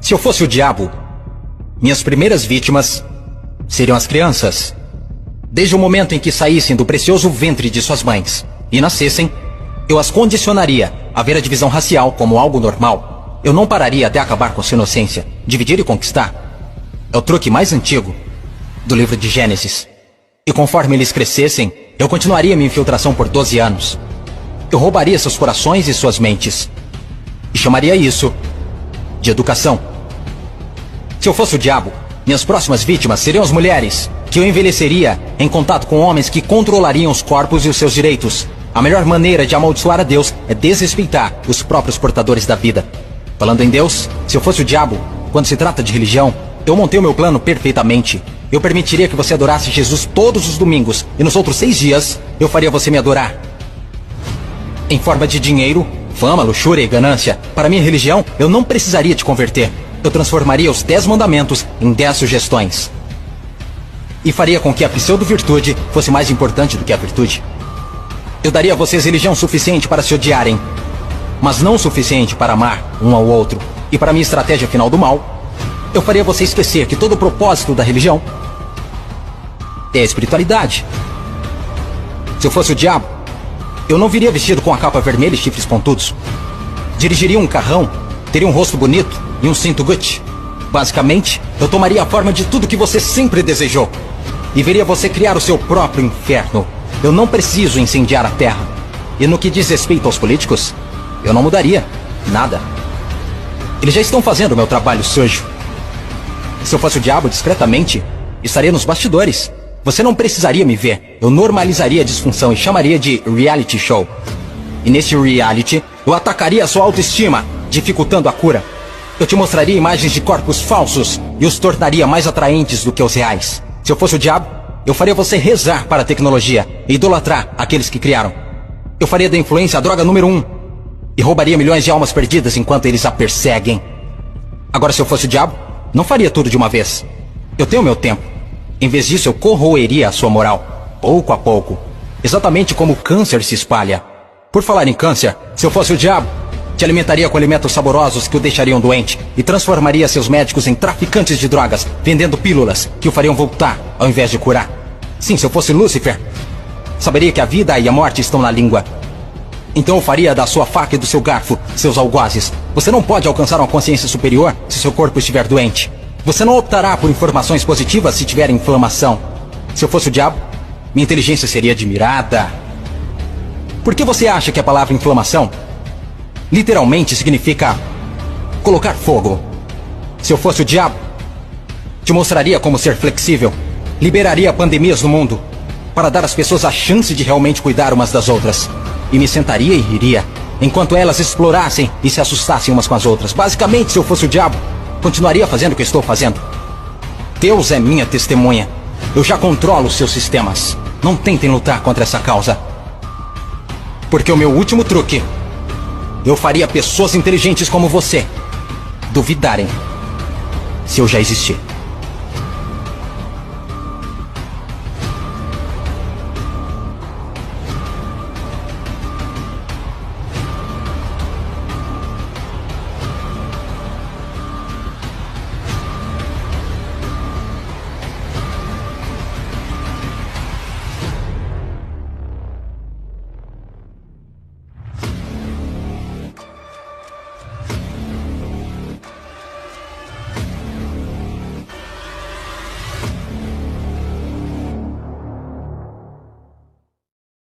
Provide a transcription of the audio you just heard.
Se eu fosse o diabo, minhas primeiras vítimas seriam as crianças. Desde o momento em que saíssem do precioso ventre de suas mães e nascessem, eu as condicionaria a ver a divisão racial como algo normal. Eu não pararia até acabar com sua inocência. Dividir e conquistar é o truque mais antigo do livro de Gênesis. E conforme eles crescessem, eu continuaria minha infiltração por 12 anos. Eu roubaria seus corações e suas mentes. E chamaria isso de educação. Se eu fosse o diabo, minhas próximas vítimas seriam as mulheres, que eu envelheceria em contato com homens que controlariam os corpos e os seus direitos. A melhor maneira de amaldiçoar a Deus é desrespeitar os próprios portadores da vida. Falando em Deus, se eu fosse o diabo, quando se trata de religião, eu montei o meu plano perfeitamente. Eu permitiria que você adorasse Jesus todos os domingos, e nos outros 6 dias, eu faria você me adorar. Em forma de dinheiro, fama, luxúria e ganância, para minha religião, eu não precisaria te converter. Eu transformaria os 10 mandamentos em 10 sugestões. E faria com que a pseudo-virtude fosse mais importante do que a virtude. Eu daria a vocês religião suficiente para se odiarem, mas não o suficiente para amar um ao outro. E para minha estratégia final do mal, eu faria você esquecer que todo o propósito da religião é a espiritualidade. Se eu fosse o diabo, eu não viria vestido com a capa vermelha e chifres pontudos. Dirigiria um carrão, teria um rosto bonito e um cinto Gucci. Basicamente, eu tomaria a forma de tudo que você sempre desejou e veria você criar o seu próprio inferno. Eu não preciso incendiar a terra. E no que diz respeito aos políticos, eu não mudaria nada. Eles já estão fazendo o meu trabalho sujo. Se eu fosse o diabo, discretamente, estaria nos bastidores. Você não precisaria me ver. Eu normalizaria a disfunção e chamaria de reality show. E nesse reality, eu atacaria a sua autoestima, dificultando a cura. Eu te mostraria imagens de corpos falsos e os tornaria mais atraentes do que os reais. Se eu fosse o diabo, eu faria você rezar para a tecnologia e idolatrar aqueles que criaram. Eu faria da influência a droga número 1 e roubaria milhões de almas perdidas enquanto eles a perseguem. Agora, se eu fosse o diabo, não faria tudo de uma vez. Eu tenho meu tempo. Em vez disso, eu corroeria a sua moral, pouco a pouco. Exatamente como o câncer se espalha. Por falar em câncer, se eu fosse o diabo, te alimentaria com alimentos saborosos que o deixariam doente e transformaria seus médicos em traficantes de drogas, vendendo pílulas que o fariam voltar ao invés de curar. Sim, se eu fosse Lúcifer, saberia que a vida e a morte estão na língua. Então eu faria da sua faca e do seu garfo seus algozes. Você não pode alcançar uma consciência superior se seu corpo estiver doente. Você não optará por informações positivas se tiver inflamação. Se eu fosse o diabo, minha inteligência seria admirada. Por que você acha que a palavra inflamação literalmente significa colocar fogo? Se eu fosse o diabo, te mostraria como ser flexível. Liberaria pandemias no mundo para dar às pessoas a chance de realmente cuidar umas das outras. E me sentaria e riria enquanto elas explorassem e se assustassem umas com as outras. Basicamente, se eu fosse o diabo, continuaria fazendo o que estou fazendo. Deus é minha testemunha. Eu já controlo os seus sistemas. Não tentem lutar contra essa causa. Porque o meu último truque, eu faria pessoas inteligentes como você duvidarem se eu já existir.